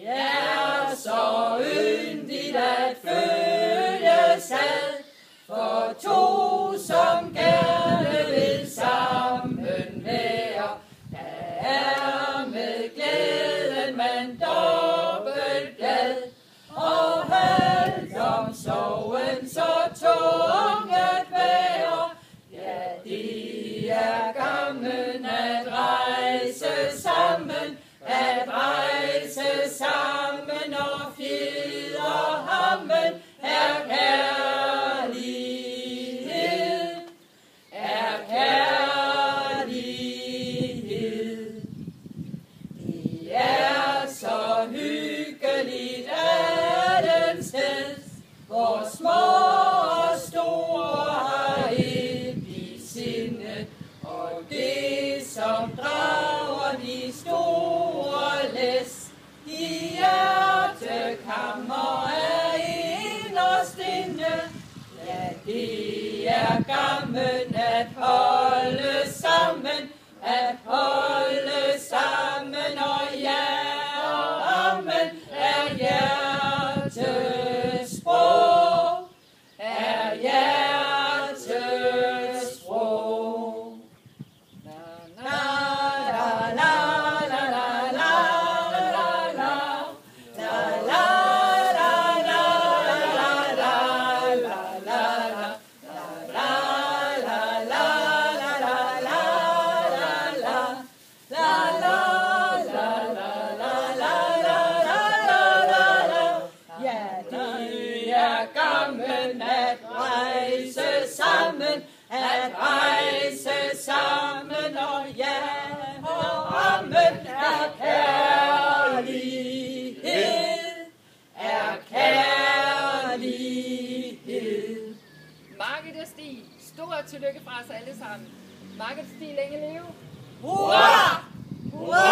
Det er så yndigt at følges ad, for to som gerne vil sammen være. Der er med glæden man dobbelt glad, og alt om sorgen så tung at være. Ja, det er gammen at rejse sammen, at rejse sammen og fjeder hammen er kærlighed, er kærlighed. Det er så hyggeligt alle sted, hvor små og store har et i sinde, og det som drager de store læs i hjertekammer er inderst inde. Ja, det er gammen at holde sammen, at holde sammen, og ja, og amen er hjertets sprog, er hjertets sprog. La la la la la la la la la la la la la la at rejse sammen, og ja, og amen er kærlighed, er kærlighed. Margit og Stig, stort tillykke fra os alle sammen. Margit og Stig, længe leve. Hurra! Hurra!